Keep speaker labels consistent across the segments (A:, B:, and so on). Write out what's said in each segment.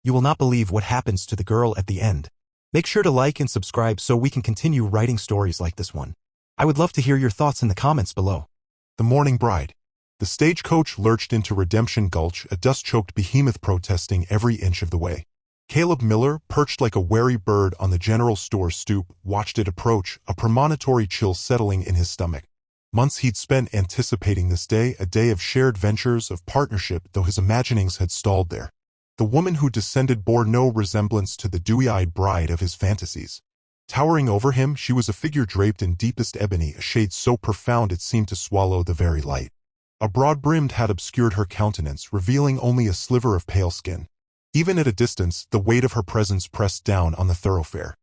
A: You will not believe what happens to the girl at the end. Make sure to like and subscribe so we can continue writing stories like this one. I would love to hear your thoughts in the comments below.
B: The Mourning Bride. The stagecoach lurched into Redemption Gulch, a dust-choked behemoth protesting every inch of the way. Caleb Miller, perched like a wary bird on the general store's stoop, watched it approach, a premonitory chill settling in his stomach. Months he'd spent anticipating this day, a day of shared ventures, of partnership, though his imaginings had stalled there. The woman who descended bore no resemblance to the dewy-eyed bride of his fantasies. Towering over him, she was a figure draped in deepest ebony, a shade so profound it seemed to swallow the very light. A broad-brimmed hat obscured her countenance, revealing only a sliver of pale skin. Even at a distance, the weight of her presence pressed down on the thoroughfare.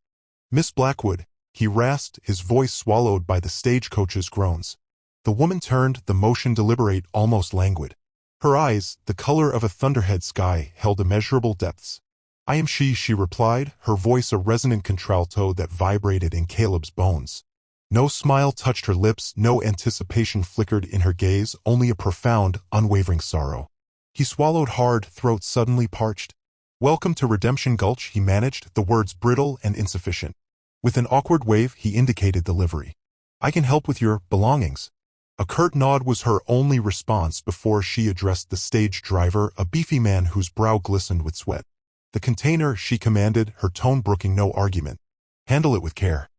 B: "Miss Blackwood," he rasped, his voice swallowed by the stagecoach's groans. The woman turned, the motion deliberate, almost languid. Her eyes, the color of a thunderhead sky, held immeasurable depths. "I am she replied, her voice a resonant contralto that vibrated in Caleb's bones. No smile touched her lips, no anticipation flickered in her gaze, only a profound, unwavering sorrow. He swallowed hard, throat suddenly parched. "Welcome to Redemption Gulch," he managed, the words brittle and insufficient. With an awkward wave, he indicated the livery. "I can help with your belongings." A curt nod was her only response before she addressed the stage driver, a beefy man whose brow glistened with sweat. "The container," she commanded, her tone brooking no argument. "Handle it with care."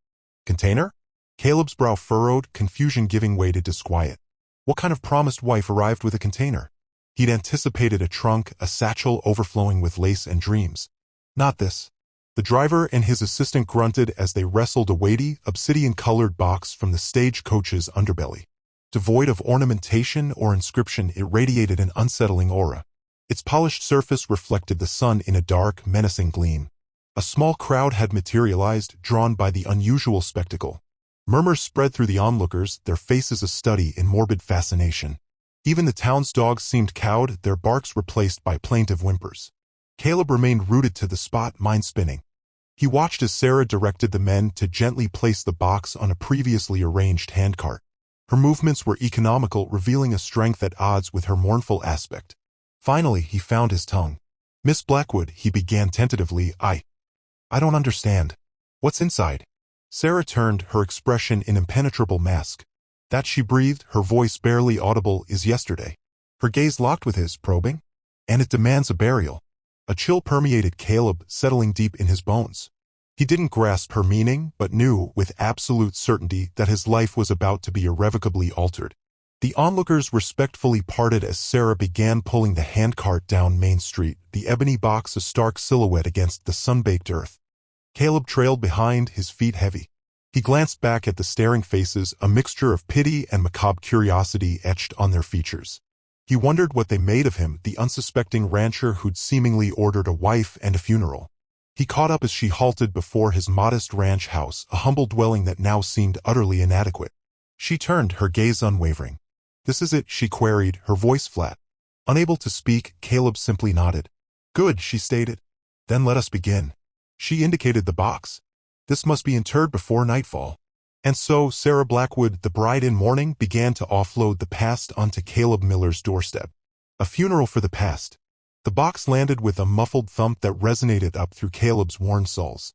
B: "Container?" Caleb's brow furrowed, confusion giving way to disquiet. What kind of promised wife arrived with a container? He'd anticipated a trunk, a satchel overflowing with lace and dreams. Not this. The driver and his assistant grunted as they wrestled a weighty, obsidian-colored box from the stagecoach's underbelly. Devoid of ornamentation or inscription, it radiated an unsettling aura. Its polished surface reflected the sun in a dark, menacing gleam. A small crowd had materialized, drawn by the unusual spectacle. Murmurs spread through the onlookers, their faces a study in morbid fascination. Even the town's dogs seemed cowed, their barks replaced by plaintive whimpers. Caleb remained rooted to the spot, mind spinning. He watched as Sarah directed the men to gently place the box on a previously arranged handcart. Her movements were economical, revealing a strength at odds with her mournful aspect. Finally, he found his tongue. "Miss Blackwood," he began tentatively, I don't understand. What's inside?" Sarah turned, her expression an impenetrable mask. "That," she breathed, her voice barely audible, "is yesterday." Her gaze locked with his, probing. "And it demands a burial." A chill permeated Caleb, settling deep in his bones. He didn't grasp her meaning, but knew, with absolute certainty, that his life was about to be irrevocably altered. The onlookers respectfully parted as Sarah began pulling the handcart down Main Street, the ebony box a stark silhouette against the sun-baked earth. Caleb trailed behind, his feet heavy. He glanced back at the staring faces, a mixture of pity and macabre curiosity etched on their features. He wondered what they made of him, the unsuspecting rancher who'd seemingly ordered a wife and a funeral. He caught up as she halted before his modest ranch house, a humble dwelling that now seemed utterly inadequate. She turned, her gaze unwavering. "This is it?" she queried, her voice flat. Unable to speak, Caleb simply nodded. "Good," she stated. "Then let us begin." She indicated the box. "This must be interred before nightfall." And so Sarah Blackwood, the bride in mourning, began to offload the past onto Caleb Miller's doorstep. A funeral for the past. The box landed with a muffled thump that resonated up through Caleb's worn soles.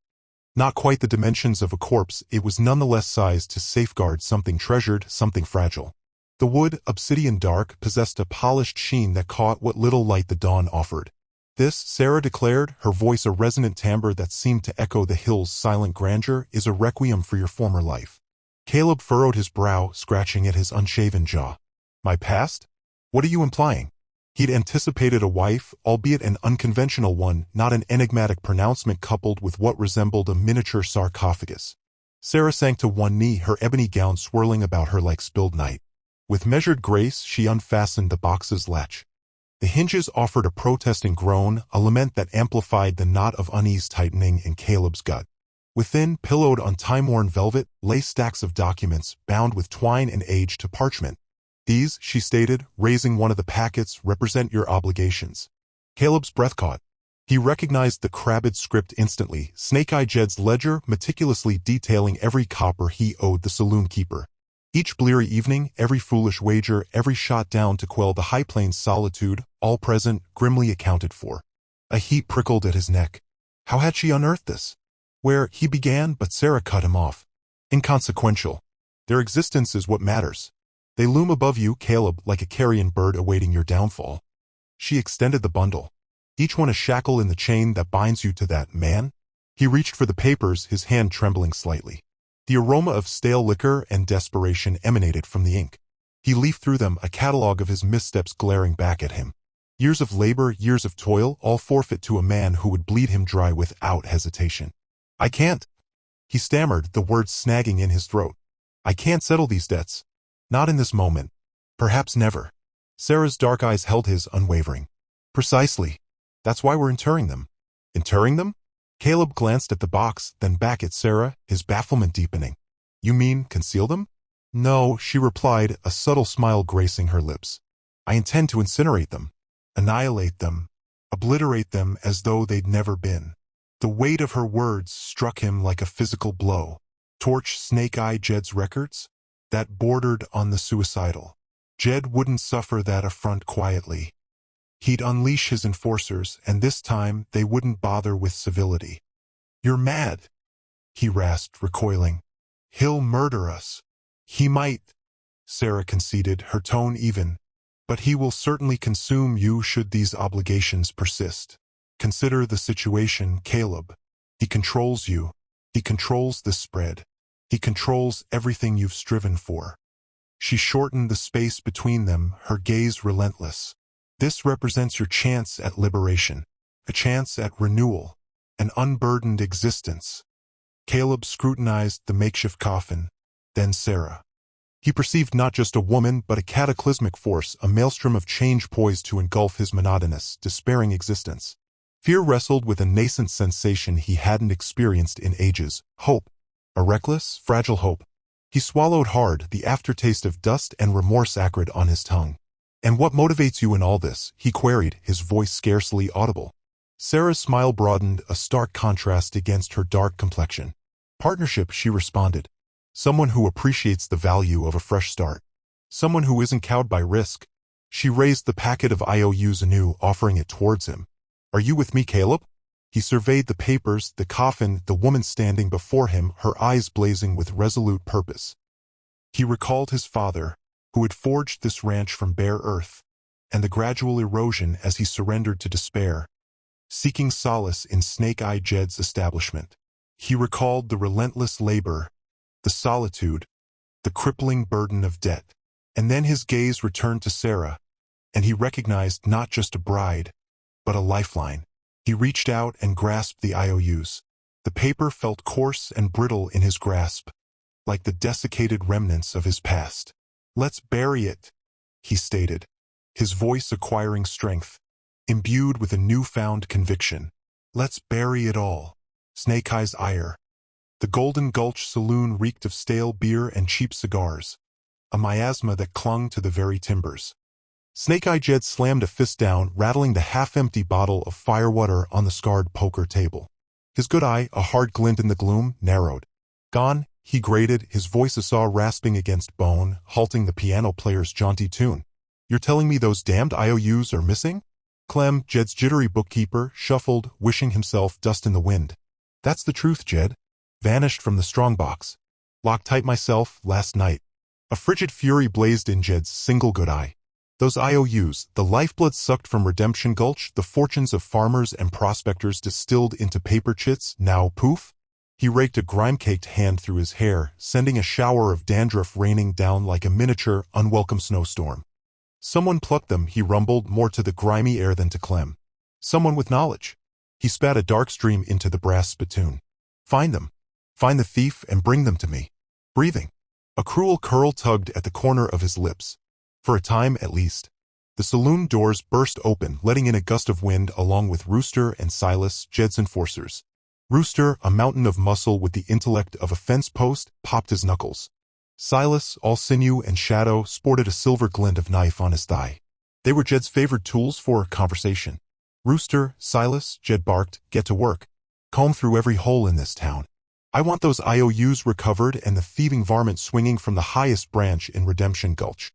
B: Not quite the dimensions of a corpse, it was nonetheless sized to safeguard something treasured, something fragile. The wood, obsidian dark, possessed a polished sheen that caught what little light the dawn offered. "This," Sarah declared, her voice a resonant timbre that seemed to echo the hill's silent grandeur, "is a requiem for your former life." Caleb furrowed his brow, scratching at his unshaven jaw. "My past? What are you implying?" He'd anticipated a wife, albeit an unconventional one, not an enigmatic pronouncement coupled with what resembled a miniature sarcophagus. Sarah sank to one knee, her ebony gown swirling about her like spilled night. With measured grace, she unfastened the box's latch. The hinges offered a protesting groan, a lament that amplified the knot of unease tightening in Caleb's gut. Within, pillowed on time-worn velvet, lay stacks of documents, bound with twine and aged to parchment. "These," she stated, raising one of the packets, "represent your obligations." Caleb's breath caught. He recognized the crabbed script instantly, Snake-Eye Jed's ledger meticulously detailing every copper he owed the saloon keeper. Each bleary evening, every foolish wager, every shot down to quell the High Plains solitude, all present, grimly accounted for. A heat prickled at his neck. How had she unearthed this? Where he began, but Sarah cut him off. Inconsequential. Their existence is what matters. They loom above you, Caleb, like a carrion bird awaiting your downfall. She extended the bundle. Each one a shackle in the chain that binds you to that man. He reached for the papers, his hand trembling slightly. The aroma of stale liquor and desperation emanated from the ink. He leafed through them, a catalogue of his missteps glaring back at him. Years of labor, years of toil, all forfeit to a man who would bleed him dry without hesitation. I can't. He stammered, the words snagging in his throat. I can't settle these debts. Not in this moment. Perhaps never. Sarah's dark eyes held his, unwavering. Precisely. That's why we're interring them. Interring them? Caleb glanced at the box, then back at Sarah, his bafflement deepening. You mean conceal them? No, she replied, a subtle smile gracing her lips. I intend to incinerate them. Annihilate them. Obliterate them as though they'd never been. The weight of her words struck him like a physical blow. Torch Snake-Eye Jed's records? That bordered on the suicidal. Jed wouldn't suffer that affront quietly. He'd unleash his enforcers, and this time they wouldn't bother with civility. You're mad, he rasped, recoiling. He'll murder us. He might, Sarah conceded, her tone even. But he will certainly consume you should these obligations persist. Consider the situation, Caleb. He controls you. He controls the spread. He controls everything you've striven for. She shortened the space between them, her gaze relentless. This represents your chance at liberation, a chance at renewal, an unburdened existence. Caleb scrutinized the makeshift coffin, then Sarah. He perceived not just a woman, but a cataclysmic force, a maelstrom of change poised to engulf his monotonous, despairing existence. Fear wrestled with a nascent sensation he hadn't experienced in ages, hope, a reckless, fragile hope. He swallowed hard, the aftertaste of dust and remorse acrid on his tongue. And what motivates you in all this? He queried, his voice scarcely audible. Sarah's smile broadened, a stark contrast against her dark complexion. Partnership, she responded. Someone who appreciates the value of a fresh start. Someone who isn't cowed by risk. She raised the packet of IOUs anew, offering it towards him. Are you with me, Caleb? He surveyed the papers, the coffin, the woman standing before him, her eyes blazing with resolute purpose. He recalled his father, who had forged this ranch from bare earth, and the gradual erosion as he surrendered to despair, seeking solace in Snake-Eye Jed's establishment. He recalled the relentless labor, the solitude, the crippling burden of debt. And then his gaze returned to Sarah, and he recognized not just a bride, but a lifeline. He reached out and grasped the IOUs. The paper felt coarse and brittle in his grasp, like the desiccated remnants of his past. Let's bury it, he stated, his voice acquiring strength, imbued with a newfound conviction. Let's bury it all. Snake-Eye's ire. The Golden Gulch saloon reeked of stale beer and cheap cigars, a miasma that clung to the very timbers. Snake-Eye Jed slammed a fist down, rattling the half-empty bottle of firewater on the scarred poker table. His good eye, a hard glint in the gloom, narrowed. Gone, he grated, his voice a saw rasping against bone, halting the piano player's jaunty tune. You're telling me those damned IOUs are missing? Clem, Jed's jittery bookkeeper, shuffled, wishing himself dust in the wind. That's the truth, Jed. Vanished from the strongbox. Locked tight myself, last night. A frigid fury blazed in Jed's single good eye. Those IOUs, the lifeblood sucked from Redemption Gulch, the fortunes of farmers and prospectors distilled into paper chits, now poof? He raked a grime-caked hand through his hair, sending a shower of dandruff raining down like a miniature, unwelcome snowstorm. Someone plucked them, he rumbled, more to the grimy air than to Clem. Someone with knowledge. He spat a dark stream into the brass spittoon. Find them. Find the thief and bring them to me. Breathing. A cruel curl tugged at the corner of his lips. For a time, at least. The saloon doors burst open, letting in a gust of wind along with Rooster and Silas, Jed's enforcers. Rooster, a mountain of muscle with the intellect of a fence post, popped his knuckles. Silas, all sinew and shadow, sported a silver glint of knife on his thigh. They were Jed's favored tools for conversation. Rooster, Silas, Jed barked, get to work. Comb through every hole in this town. I want those IOUs recovered and the thieving varmint swinging from the highest branch in Redemption Gulch.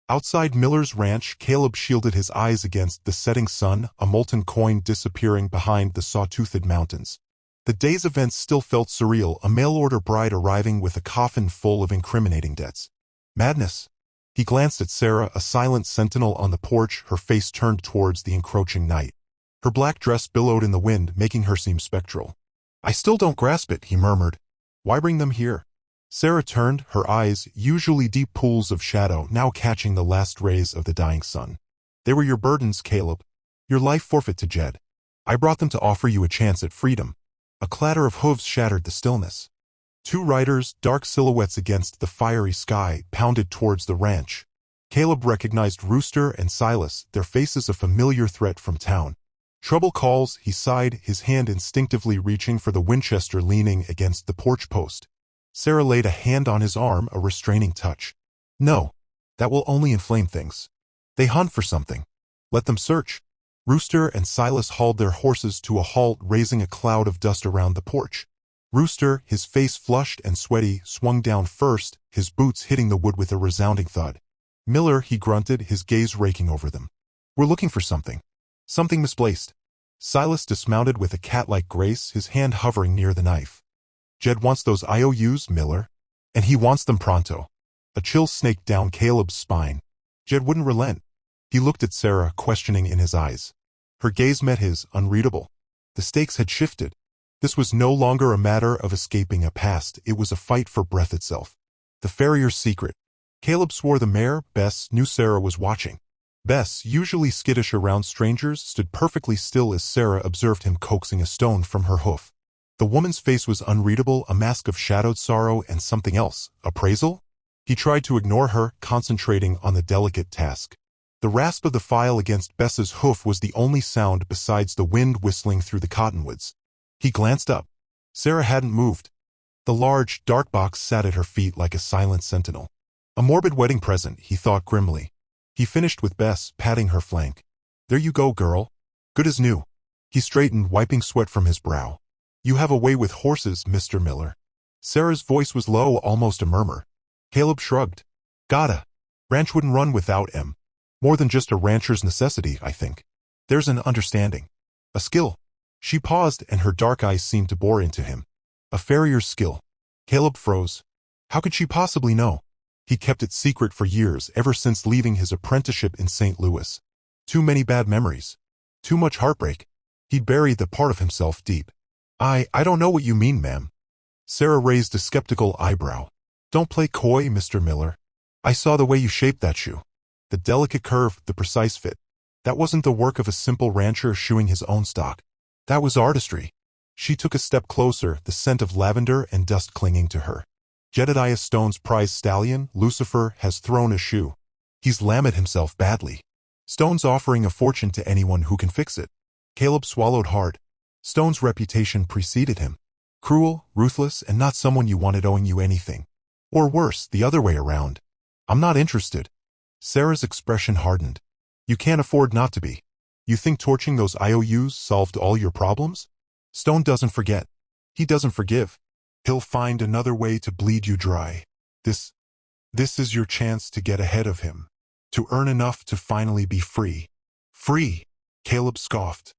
B: Outside Miller's ranch, Caleb shielded his eyes against the setting sun, a molten coin disappearing behind the saw-toothed mountains. The day's events still felt surreal, a mail-order bride arriving with a coffin full of incriminating debts. Madness. He glanced at Sarah, a silent sentinel on the porch, her face turned towards the encroaching night. Her black dress billowed in the wind, making her seem spectral. "I still don't grasp it," he murmured. "Why bring them here?" Sarah turned, her eyes, usually deep pools of shadow, now catching the last rays of the dying sun. "They were your burdens, Caleb. Your life forfeit to Jed. I brought them to offer you a chance at freedom." A clatter of hooves shattered the stillness. Two riders, dark silhouettes against the fiery sky, pounded towards the ranch. Caleb recognized Rooster and Silas, their faces a familiar threat from town. "Trouble calls," he sighed, his hand instinctively reaching for the Winchester leaning against the porch post. Sarah laid a hand on his arm, a restraining touch. "No, that will only inflame things. They hunt for something. Let them search." Rooster and Silas hauled their horses to a halt, raising a cloud of dust around the porch. Rooster, his face flushed and sweaty, swung down first, his boots hitting the wood with a resounding thud. Miller, he grunted, his gaze raking over them. "We're looking for something. Something misplaced." Silas dismounted with a cat-like grace, his hand hovering near the knife. "Jed wants those IOUs, Miller. And he wants them pronto." A chill snaked down Caleb's spine. Jed wouldn't relent. He looked at Sarah, questioning in his eyes. Her gaze met his, unreadable. The stakes had shifted. This was no longer a matter of escaping a past, it was a fight for breath itself. The farrier's secret. Caleb swore the mare, Bess, knew Sarah was watching. Bess, usually skittish around strangers, stood perfectly still as Sarah observed him coaxing a stone from her hoof. The woman's face was unreadable, a mask of shadowed sorrow and something else. Appraisal? He tried to ignore her, concentrating on the delicate task. The rasp of the file against Bess's hoof was the only sound besides the wind whistling through the cottonwoods. He glanced up. Sarah hadn't moved. The large, dark box sat at her feet like a silent sentinel. A morbid wedding present, he thought grimly. He finished with Bess, patting her flank. "There you go, girl. Good as new." He straightened, wiping sweat from his brow. "You have a way with horses, Mr. Miller." Sarah's voice was low, almost a murmur. Caleb shrugged. "Gotta. Ranch wouldn't run without em. More than just a rancher's necessity, I think. There's an understanding. A skill." She paused, and her dark eyes seemed to bore into him. "A farrier's skill." Caleb froze. How could she possibly know? He kept it secret for years, ever since leaving his apprenticeship in St. Louis. Too many bad memories. Too much heartbreak. He'd buried the part of himself deep. I don't know what you mean, ma'am." Sarah raised a skeptical eyebrow. "Don't play coy, Mr. Miller. I saw the way you shaped that shoe. The delicate curve, the precise fit. That wasn't the work of a simple rancher shoeing his own stock. That was artistry." She took a step closer, the scent of lavender and dust clinging to her. "Jedediah Stone's prize stallion, Lucifer, has thrown a shoe. He's lamed himself badly. Stone's offering a fortune to anyone who can fix it." Caleb swallowed hard. Stone's reputation preceded him. Cruel, ruthless, and not someone you wanted owing you anything. Or worse, the other way around. "I'm not interested." Sarah's expression hardened. "You can't afford not to be. You think torching those IOUs solved all your problems? Stone doesn't forget. He doesn't forgive. He'll find another way to bleed you dry. This is your chance to get ahead of him. To earn enough to finally be free." "Free?" Caleb scoffed.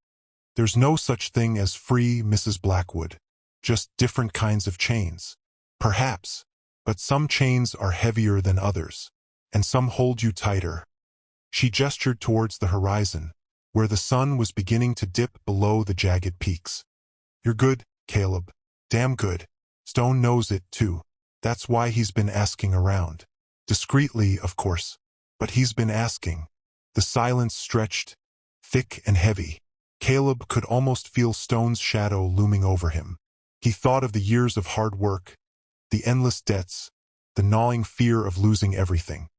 B: "There's no such thing as free, Mrs. Blackwood. Just different kinds of chains. Perhaps. But some chains are heavier than others. And some hold you tighter." She gestured towards the horizon, where the sun was beginning to dip below the jagged peaks. "You're good, Caleb. Damn good. Stone knows it, too. That's why he's been asking around. Discreetly, of course. But he's been asking." The silence stretched, thick and heavy. Caleb could almost feel Stone's shadow looming over him. He thought of the years of hard work, the endless debts, the gnawing fear of losing everything.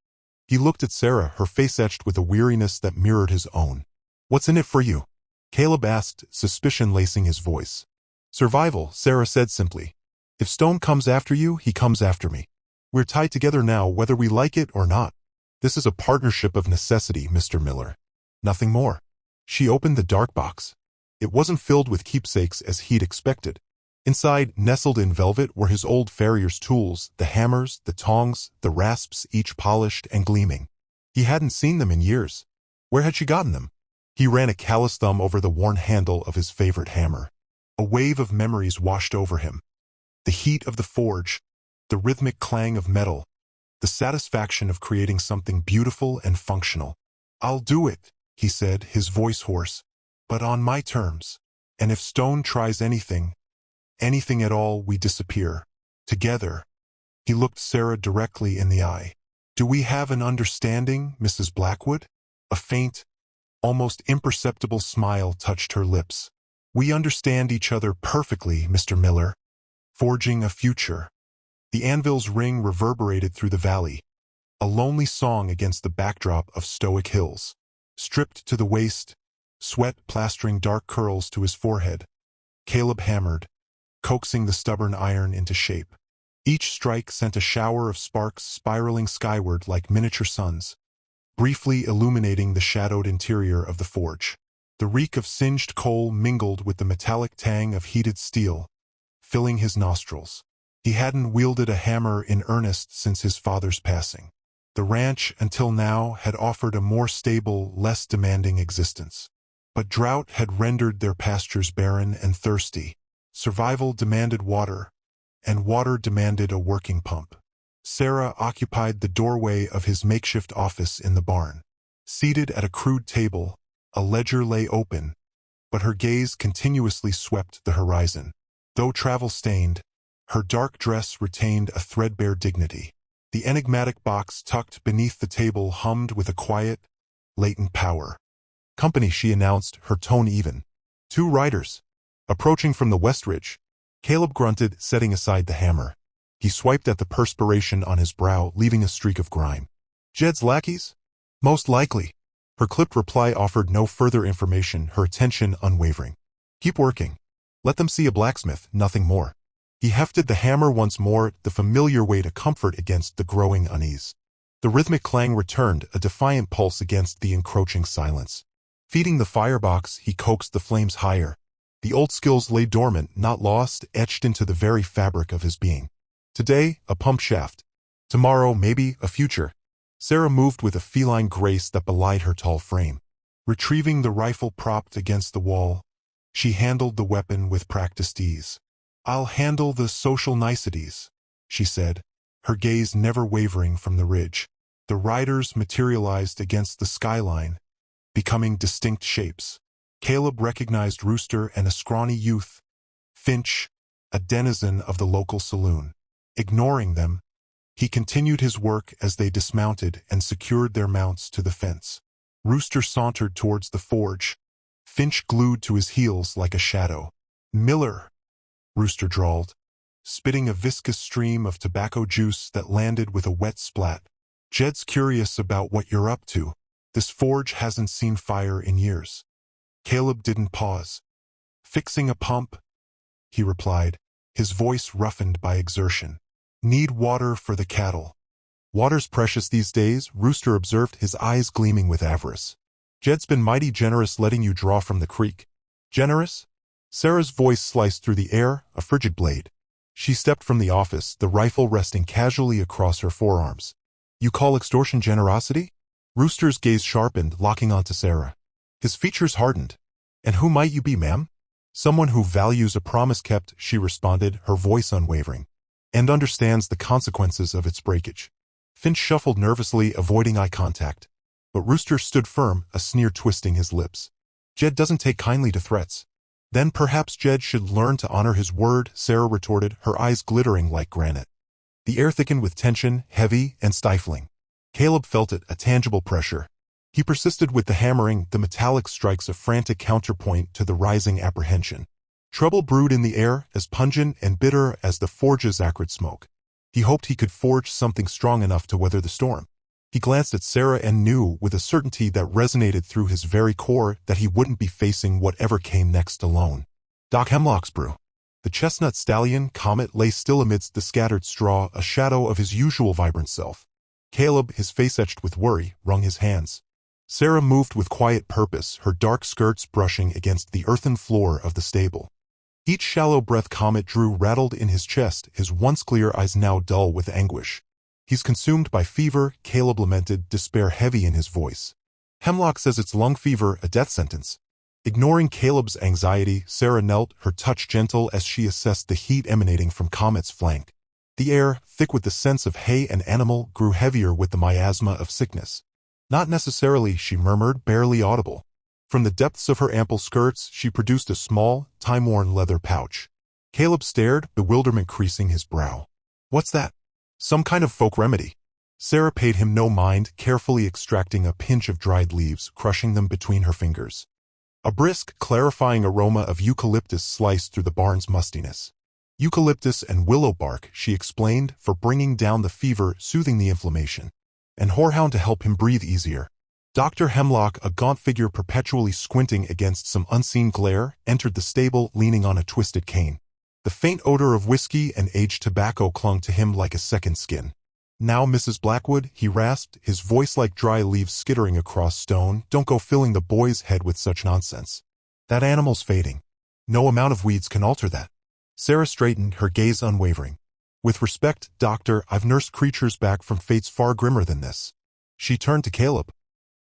B: He looked at Sarah, her face etched with a weariness that mirrored his own. "What's in it for you?" Caleb asked, suspicion lacing his voice. "Survival," Sarah said simply. "If Stone comes after you, he comes after me. We're tied together now, whether we like it or not. This is a partnership of necessity, Mr. Miller. Nothing more." She opened the dark box. It wasn't filled with keepsakes as he'd expected. Inside, nestled in velvet, were his old farrier's tools, the hammers, the tongs, the rasps, each polished and gleaming. He hadn't seen them in years. Where had she gotten them? He ran a callous thumb over the worn handle of his favorite hammer. A wave of memories washed over him. The heat of the forge, the rhythmic clang of metal, the satisfaction of creating something beautiful and functional. "I'll do it," he said, his voice hoarse, "but on my terms. And if stone tries anything at all, we disappear. Together." He looked Sarah directly in the eye. "Do we have an understanding, Mrs. Blackwood?" A faint, almost imperceptible smile touched her lips. "We understand each other perfectly, Mr. Miller. Forging a future." The anvil's ring reverberated through the valley, a lonely song against the backdrop of stoic hills. Stripped to the waist, sweat plastering dark curls to his forehead, Caleb hammered, coaxing the stubborn iron into shape. Each strike sent a shower of sparks spiraling skyward like miniature suns, briefly illuminating the shadowed interior of the forge. The reek of singed coal mingled with the metallic tang of heated steel, filling his nostrils. He hadn't wielded a hammer in earnest since his father's passing. The ranch, until now, had offered a more stable, less demanding existence. But drought had rendered their pastures barren and thirsty. Survival demanded water, and water demanded a working pump. Sarah occupied the doorway of his makeshift office in the barn. Seated at a crude table, a ledger lay open, but her gaze continuously swept the horizon. Though travel-stained, her dark dress retained a threadbare dignity. The enigmatic box tucked beneath the table hummed with a quiet, latent power. "Company," she announced, her tone even. "2 riders." Approaching from the West Ridge, Caleb grunted, setting aside the hammer. He swiped at the perspiration on his brow, leaving a streak of grime. "Jed's lackeys?" "Most likely." Her clipped reply offered no further information, her attention unwavering. "Keep working. Let them see a blacksmith, nothing more." He hefted the hammer once more, the familiar way to comfort against the growing unease. The rhythmic clang returned, a defiant pulse against the encroaching silence. Feeding the firebox, he coaxed the flames higher. The old skills lay dormant, not lost, etched into the very fabric of his being. Today, a pump shaft. Tomorrow, maybe, a future. Sarah moved with a feline grace that belied her tall frame. Retrieving the rifle propped against the wall, she handled the weapon with practiced ease. "I'll handle the social niceties," she said, her gaze never wavering from the ridge. The riders materialized against the skyline, becoming distinct shapes. Caleb recognized Rooster and a scrawny youth, Finch, a denizen of the local saloon. Ignoring them, he continued his work as they dismounted and secured their mounts to the fence. Rooster sauntered towards the forge, Finch glued to his heels like a shadow. "Miller," Rooster drawled, spitting a viscous stream of tobacco juice that landed with a wet splat. "Jed's curious about what you're up to. This forge hasn't seen fire in years." Caleb didn't pause. "Fixing a pump," he replied, his voice roughened by exertion. "Need water for the cattle." "Water's precious these days," Rooster observed, his eyes gleaming with avarice. "Jed's been mighty generous letting you draw from the creek." "Generous?" Sarah's voice sliced through the air, a frigid blade. She stepped from the office, the rifle resting casually across her forearms. "You call extortion generosity?" Rooster's gaze sharpened, locking onto Sarah. His features hardened. "And who might you be, ma'am?" "Someone who values a promise kept," she responded, her voice unwavering, "and understands the consequences of its breakage." Finch shuffled nervously, avoiding eye contact. But Rooster stood firm, a sneer twisting his lips. "Jed doesn't take kindly to threats." "Then perhaps Jed should learn to honor his word," Sarah retorted, her eyes glittering like granite. The air thickened with tension, heavy and stifling. Caleb felt it, a tangible pressure. He persisted with the hammering, the metallic strikes a frantic counterpoint to the rising apprehension. Trouble brewed in the air, as pungent and bitter as the forge's acrid smoke. He hoped he could forge something strong enough to weather the storm. He glanced at Sarah and knew, with a certainty that resonated through his very core, that he wouldn't be facing whatever came next alone. Doc Hemlock's brew. The chestnut stallion, Comet, lay still amidst the scattered straw, a shadow of his usual vibrant self. Caleb, his face etched with worry, wrung his hands. Sarah moved with quiet purpose, her dark skirts brushing against the earthen floor of the stable. Each shallow breath Comet drew rattled in his chest, his once clear eyes now dull with anguish. He's consumed by fever, Caleb lamented, despair heavy in his voice. Hemlock says it's lung fever, a death sentence. Ignoring Caleb's anxiety, Sarah knelt, her touch gentle as she assessed the heat emanating from Comet's flank. The air, thick with the scents of hay and animal, grew heavier with the miasma of sickness. Not necessarily, she murmured, barely audible. From the depths of her ample skirts, she produced a small, time-worn leather pouch. Caleb stared, bewilderment creasing his brow. What's that? Some kind of folk remedy. Sarah paid him no mind, carefully extracting a pinch of dried leaves, crushing them between her fingers. A brisk, clarifying aroma of eucalyptus sliced through the barn's mustiness. Eucalyptus and willow bark, she explained, for bringing down the fever, soothing the inflammation. And horehound to help him breathe easier. Dr. Hemlock, a gaunt figure perpetually squinting against some unseen glare, entered the stable leaning on a twisted cane. The faint odor of whiskey and aged tobacco clung to him like a second skin. Now, Mrs. Blackwood, he rasped, his voice like dry leaves skittering across stone, don't go filling the boy's head with such nonsense. That animal's fading. No amount of weeds can alter that. Sarah straightened, her gaze unwavering. With respect, doctor, I've nursed creatures back from fates far grimmer than this. She turned to Caleb.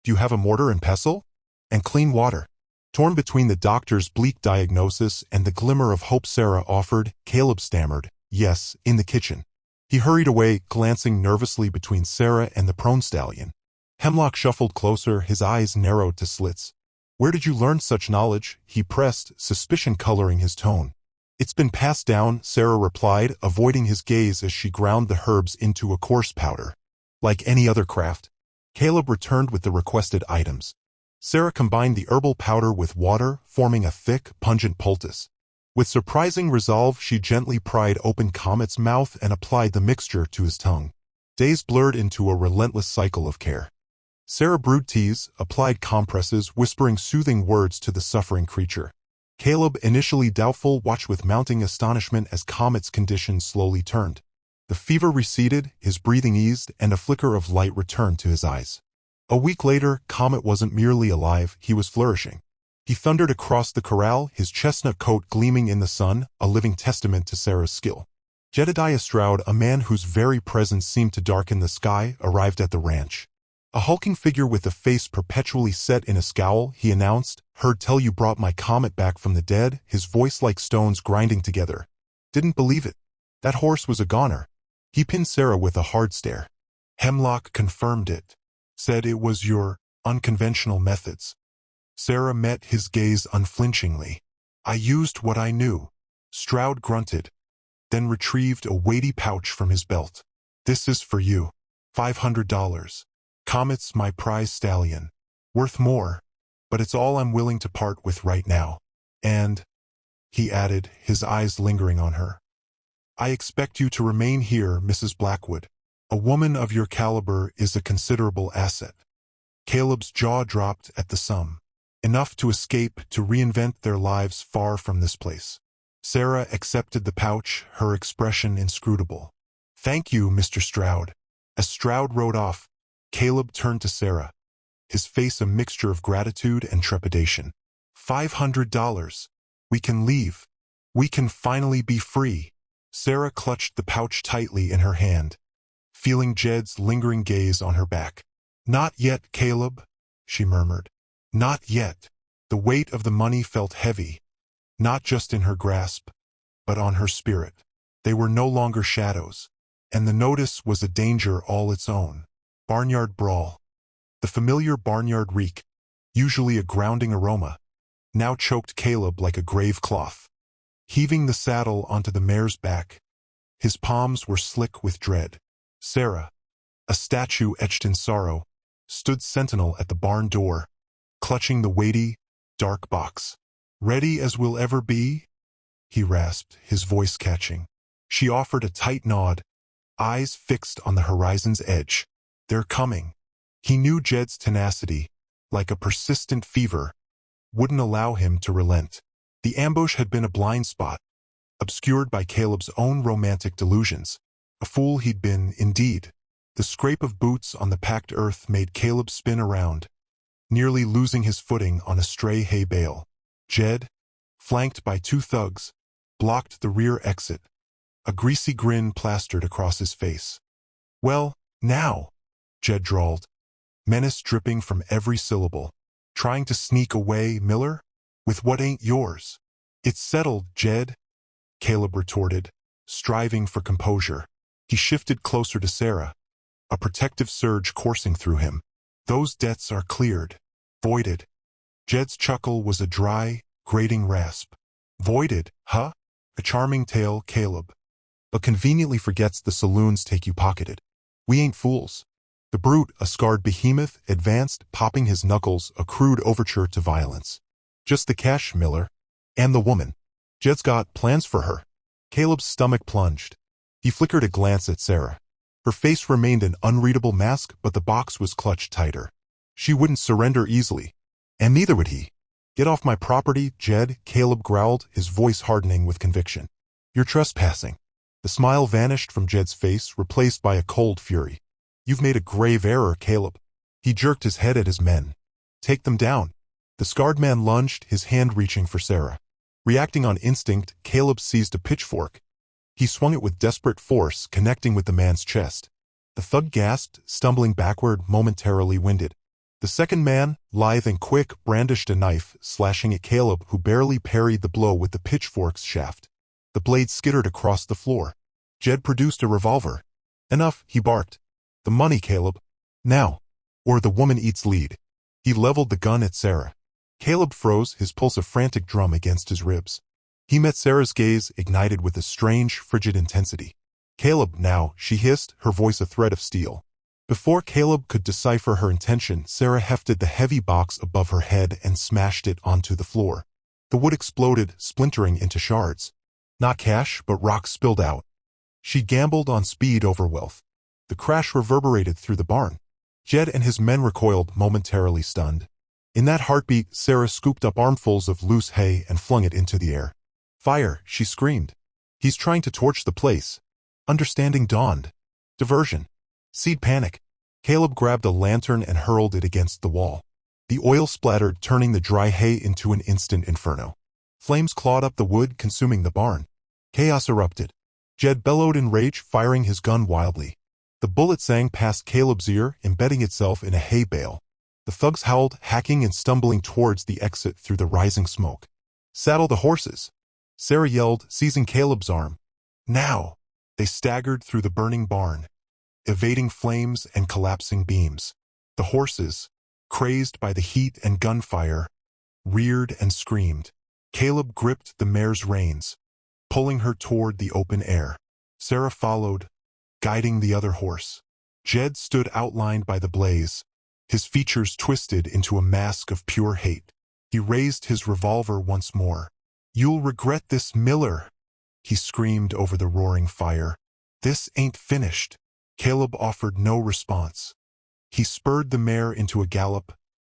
B: Do you have a mortar and pestle? And clean water? Torn between the doctor's bleak diagnosis and the glimmer of hope Sarah offered, Caleb stammered, yes, in the kitchen. He hurried away, glancing nervously between Sarah and the prone stallion. Hemlock shuffled closer, his eyes narrowed to slits. Where did you learn such knowledge? He pressed, suspicion coloring his tone. It's been passed down, Sarah replied, avoiding his gaze as she ground the herbs into a coarse powder. Like any other craft. Caleb returned with the requested items. Sarah combined the herbal powder with water, forming a thick, pungent poultice. With surprising resolve, she gently pried open Comet's mouth and applied the mixture to his tongue. Days blurred into a relentless cycle of care. Sarah brewed teas, applied compresses, whispering soothing words to the suffering creature. Caleb, initially doubtful, watched with mounting astonishment as Comet's condition slowly turned. The fever receded, his breathing eased, and a flicker of light returned to his eyes. A week later, Comet wasn't merely alive, he was flourishing. He thundered across the corral, his chestnut coat gleaming in the sun, a living testament to Sarah's skill. Jedediah Stroud, a man whose very presence seemed to darken the sky, arrived at the ranch. A hulking figure with a face perpetually set in a scowl, he announced, heard tell you brought my Comet back from the dead, his voice like stones grinding together. Didn't believe it. That horse was a goner. He pinned Sarah with a hard stare. Hemlock confirmed it. Said it was your unconventional methods. Sarah met his gaze unflinchingly. I used what I knew. Stroud grunted, then retrieved a weighty pouch from his belt. This is for you. $500. Comet's my prize stallion. Worth more, but it's all I'm willing to part with right now. And, he added, his eyes lingering on her, I expect you to remain here, Mrs. Blackwood. A woman of your caliber is a considerable asset. Caleb's jaw dropped at the sum. Enough to escape, to reinvent their lives far from this place. Sarah accepted the pouch, her expression inscrutable. Thank you, Mr. Stroud. As Stroud rode off, Caleb turned to Sarah, his face a mixture of gratitude and trepidation. $500. We can leave. We can finally be free. Sarah clutched the pouch tightly in her hand, feeling Jed's lingering gaze on her back. Not yet, Caleb, she murmured. Not yet. The weight of the money felt heavy, not just in her grasp, but on her spirit. They were no longer shadows, and the notice was a danger all its own. Barnyard brawl. The familiar barnyard reek, usually a grounding aroma, now choked Caleb like a grave cloth. Heaving the saddle onto the mare's back, his palms were slick with dread. Sarah, a statue etched in sorrow, stood sentinel at the barn door, clutching the weighty, dark box. Ready as we'll ever be? He rasped, his voice catching. She offered a tight nod, eyes fixed on the horizon's edge. They're coming. He knew Jed's tenacity, like a persistent fever, wouldn't allow him to relent. The ambush had been a blind spot, obscured by Caleb's own romantic delusions. A fool he'd been, indeed. The scrape of boots on the packed earth made Caleb spin around, nearly losing his footing on a stray hay bale. Jed, flanked by two thugs, blocked the rear exit, a greasy grin plastered across his face. Well, now, Jed drawled, menace dripping from every syllable. Trying to sneak away, Miller? With what ain't yours? It's settled, Jed, Caleb retorted, striving for composure. He shifted closer to Sarah, a protective surge coursing through him. Those debts are cleared. Voided. Jed's chuckle was a dry, grating rasp. Voided, huh? A charming tale, Caleb. But conveniently forgets the saloons take you pocketed. We ain't fools. The brute, a scarred behemoth, advanced, popping his knuckles, a crude overture to violence. Just the cash, Miller. And the woman. Jed's got plans for her. Caleb's stomach plunged. He flickered a glance at Sarah. Her face remained an unreadable mask, but the box was clutched tighter. She wouldn't surrender easily. And neither would he. Get off my property, Jed, Caleb growled, his voice hardening with conviction. You're trespassing. The smile vanished from Jed's face, replaced by a cold fury. You've made a grave error, Caleb. He jerked his head at his men. Take them down. The scarred man lunged, his hand reaching for Sarah. Reacting on instinct, Caleb seized a pitchfork. He swung it with desperate force, connecting with the man's chest. The thug gasped, stumbling backward, momentarily winded. The second man, lithe and quick, brandished a knife, slashing at Caleb, who barely parried the blow with the pitchfork's shaft. The blade skittered across the floor. Jed produced a revolver. Enough, he barked. The money, Caleb. Now. Or the woman eats lead. He leveled the gun at Sarah. Caleb froze, his pulse a frantic drum against his ribs. He met Sarah's gaze, ignited with a strange, frigid intensity. Caleb, now, she hissed, her voice a thread of steel. Before Caleb could decipher her intention, Sarah hefted the heavy box above her head and smashed it onto the floor. The wood exploded, splintering into shards. Not cash, but rocks spilled out. She gambled on speed over wealth. The crash reverberated through the barn. Jed and his men recoiled, momentarily stunned. In that heartbeat, Sarah scooped up armfuls of loose hay and flung it into the air. Fire, she screamed. He's trying to torch the place. Understanding dawned. Diversion. Seed panic. Caleb grabbed a lantern and hurled it against the wall. The oil splattered, turning the dry hay into an instant inferno. Flames clawed up the wood, consuming the barn. Chaos erupted. Jed bellowed in rage, firing his gun wildly. The bullet sang past Caleb's ear, embedding itself in a hay bale. The thugs howled, hacking and stumbling towards the exit through the rising smoke. Saddle the horses. Sarah yelled, seizing Caleb's arm. Now! They staggered through the burning barn, evading flames and collapsing beams. The horses, crazed by the heat and gunfire, reared and screamed. Caleb gripped the mare's reins, pulling her toward the open air. Sarah followed, guiding the other horse. Jed stood outlined by the blaze, his features twisted into a mask of pure hate. He raised his revolver once more. You'll regret this, Miller, he screamed over the roaring fire. This ain't finished. Caleb offered no response. He spurred the mare into a gallop,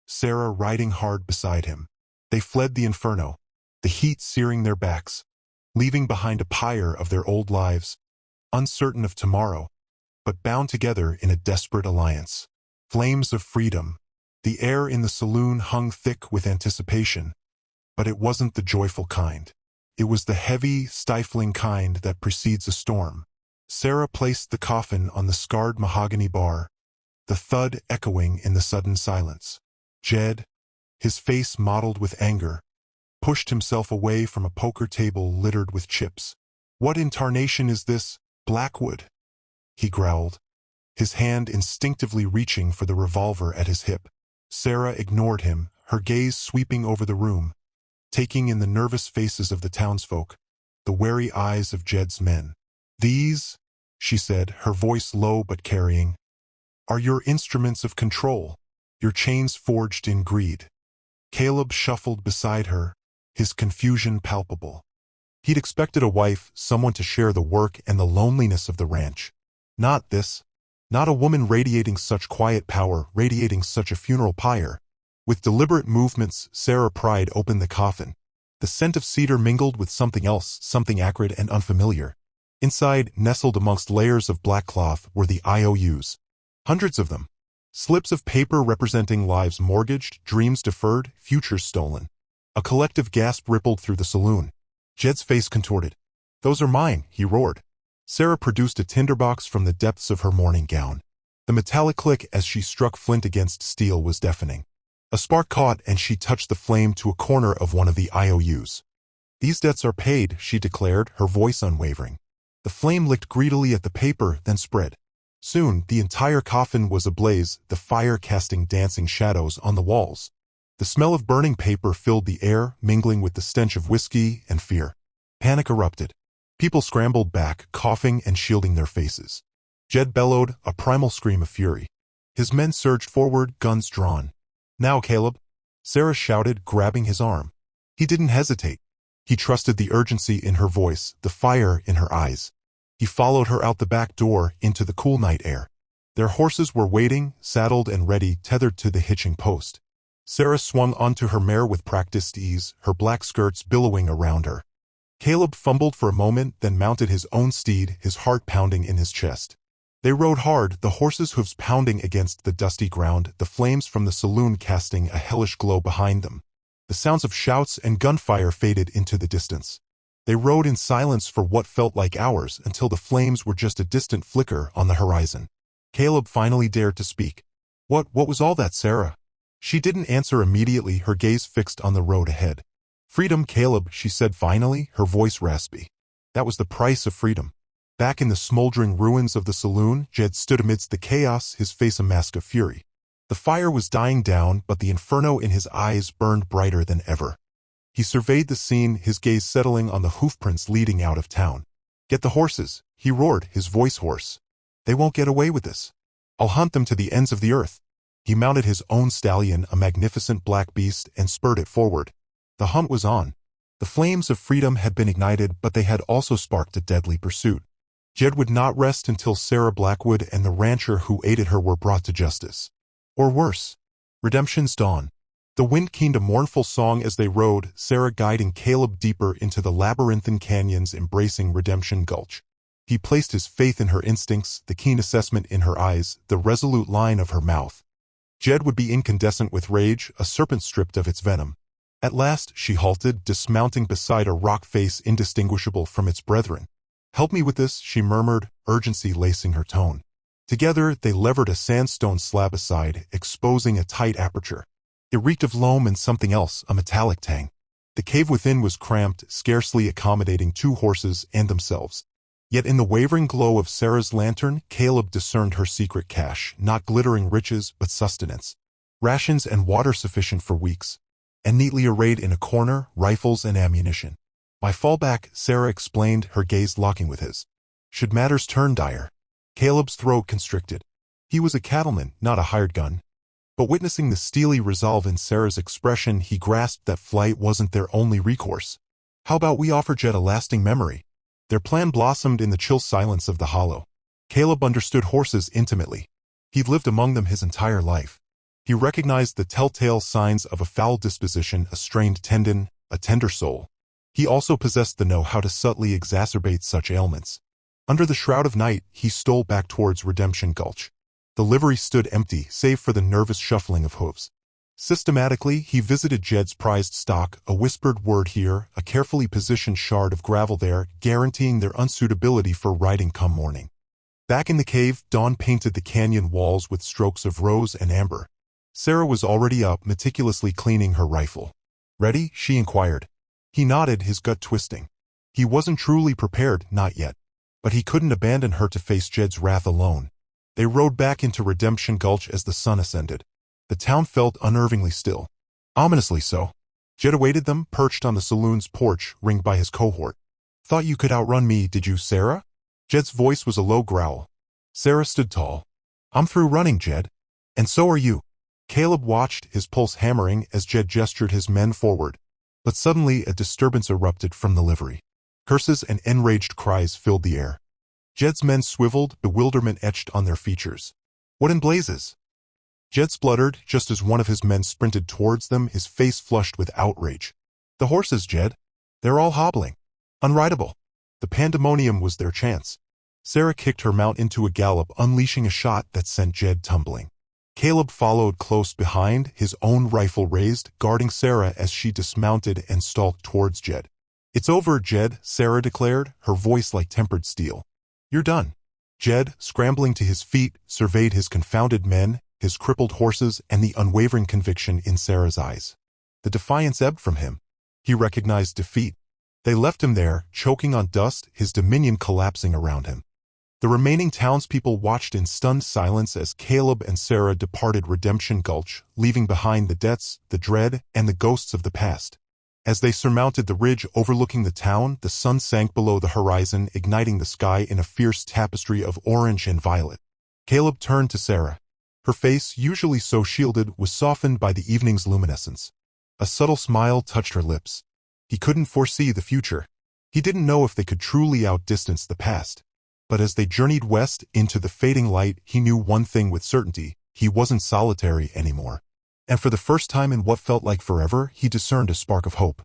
B: Sarah riding hard beside him. They fled the inferno, the heat searing their backs, leaving behind a pyre of their old lives, uncertain of tomorrow, but bound together in a desperate alliance. Flames of freedom. The air in the saloon hung thick with anticipation, but it wasn't the joyful kind. It was the heavy, stifling kind that precedes a storm. Sarah placed the coffin on the scarred mahogany bar, the thud echoing in the sudden silence. Jed, his face mottled with anger, pushed himself away from a poker table littered with chips. What in tarnation is this, Blackwood? He growled, his hand instinctively reaching for the revolver at his hip. Sarah ignored him, her gaze sweeping over the room, taking in the nervous faces of the townsfolk, the wary eyes of Jed's men. These, she said, her voice low but carrying, are your instruments of control, your chains forged in greed. Caleb shuffled beside her, his confusion palpable. He'd expected a wife, someone to share the work and the loneliness of the ranch. Not this. Not a woman radiating such quiet power, radiating such a funeral pyre. With deliberate movements, Sarah pried open the coffin. The scent of cedar mingled with something else, something acrid and unfamiliar. Inside, nestled amongst layers of black cloth, were the IOUs. Hundreds of them. Slips of paper representing lives mortgaged, dreams deferred, futures stolen. A collective gasp rippled through the saloon. Jed's face contorted. Those are mine, he roared. Sarah produced a tinderbox from the depths of her morning gown. The metallic click as she struck flint against steel was deafening. A spark caught and she touched the flame to a corner of one of the IOUs. "These debts are paid," she declared, her voice unwavering. The flame licked greedily at the paper, then spread. Soon, the entire coffin was ablaze, the fire casting dancing shadows on the walls. The smell of burning paper filled the air, mingling with the stench of whiskey and fear. Panic erupted. People scrambled back, coughing and shielding their faces. Jed bellowed, a primal scream of fury. His men surged forward, guns drawn. "Now, Caleb!" Sarah shouted, grabbing his arm. He didn't hesitate. He trusted the urgency in her voice, the fire in her eyes. He followed her out the back door, into the cool night air. Their horses were waiting, saddled and ready, tethered to the hitching post. Sarah swung onto her mare with practiced ease, her black skirts billowing around her. Caleb fumbled for a moment, then mounted his own steed, his heart pounding in his chest. They rode hard, the horses' hooves pounding against the dusty ground, the flames from the saloon casting a hellish glow behind them. The sounds of shouts and gunfire faded into the distance. They rode in silence for what felt like hours until the flames were just a distant flicker on the horizon. Caleb finally dared to speak. What was all that, Sarah?" She didn't answer immediately, her gaze fixed on the road ahead. "Freedom, Caleb," she said finally, her voice raspy. That was the price of freedom. Back in the smoldering ruins of the saloon, Jed stood amidst the chaos, his face a mask of fury. The fire was dying down, but the inferno in his eyes burned brighter than ever. He surveyed the scene, his gaze settling on the hoofprints leading out of town. "Get the horses," he roared, his voice hoarse. "They won't get away with this. I'll hunt them to the ends of the earth." He mounted his own stallion, a magnificent black beast, and spurred it forward. The hunt was on. The flames of freedom had been ignited, but they had also sparked a deadly pursuit. Jed would not rest until Sarah Blackwood and the rancher who aided her were brought to justice. Or worse. Redemption's dawn. The wind keened a mournful song as they rode, Sarah guiding Caleb deeper into the labyrinthine canyons embracing Redemption Gulch. He placed his faith in her instincts, the keen assessment in her eyes, the resolute line of her mouth. Jed would be incandescent with rage, a serpent stripped of its venom. At last, she halted, dismounting beside a rock face indistinguishable from its brethren. "Help me with this," she murmured, urgency lacing her tone. Together, they levered a sandstone slab aside, exposing a tight aperture. It reeked of loam and something else, a metallic tang. The cave within was cramped, scarcely accommodating 2 horses and themselves. Yet in the wavering glow of Sarah's lantern, Caleb discerned her secret cache, not glittering riches, but sustenance. Rations and water sufficient for weeks. And neatly arrayed in a corner, rifles and ammunition. "My fallback," Sarah explained, her gaze locking with his. "Should matters turn dire." Caleb's throat constricted. He was a cattleman, not a hired gun. But witnessing the steely resolve in Sarah's expression, he grasped that flight wasn't their only recourse. "How about we offer Jed a lasting memory?" Their plan blossomed in the chill silence of the hollow. Caleb understood horses intimately. He'd lived among them his entire life. He recognized the telltale signs of a foul disposition, a strained tendon, a tender soul. He also possessed the know-how to subtly exacerbate such ailments. Under the shroud of night, he stole back towards Redemption Gulch. The livery stood empty, save for the nervous shuffling of hooves. Systematically, he visited Jed's prized stock, a whispered word here, a carefully positioned shard of gravel there, guaranteeing their unsuitability for riding come morning. Back in the cave, dawn painted the canyon walls with strokes of rose and amber. Sarah was already up, meticulously cleaning her rifle. "Ready?" she inquired. He nodded, his gut twisting. He wasn't truly prepared, not yet. But he couldn't abandon her to face Jed's wrath alone. They rode back into Redemption Gulch as the sun ascended. The town felt unnervingly still. Ominously so. Jed awaited them, perched on the saloon's porch, ringed by his cohort. "Thought you could outrun me, did you, Sarah?" Jed's voice was a low growl. Sarah stood tall. "I'm through running, Jed. And so are you." Caleb watched, his pulse hammering, as Jed gestured his men forward. But suddenly a disturbance erupted from the livery. Curses and enraged cries filled the air. Jed's men swiveled, bewilderment etched on their features. "What in blazes?" Jed spluttered, just as one of his men sprinted towards them, his face flushed with outrage. "The horses, Jed. They're all hobbling. Unrideable." The pandemonium was their chance. Sarah kicked her mount into a gallop, unleashing a shot that sent Jed tumbling. Caleb followed close behind, his own rifle raised, guarding Sarah as she dismounted and stalked towards Jed. "It's over, Jed," Sarah declared, her voice like tempered steel. You're done. Jed, scrambling to his feet, surveyed his confounded men, his crippled horses, and the unwavering conviction in Sarah's eyes. The defiance ebbed from him. He recognized defeat. They left him there, choking on dust, his dominion collapsing around him. The remaining townspeople watched in stunned silence as Caleb and Sarah departed Redemption Gulch, leaving behind the debts, the dread, and the ghosts of the past. As they surmounted the ridge overlooking the town, the sun sank below the horizon, igniting the sky in a fierce tapestry of orange and violet. Caleb turned to Sarah. Her face, usually so shielded, was softened by the evening's luminescence. A subtle smile touched her lips. He couldn't foresee the future. He didn't know if they could truly outdistance the past. But as they journeyed west into the fading light, he knew one thing with certainty: he wasn't solitary anymore. And for the first time in what felt like forever, he discerned a spark of hope.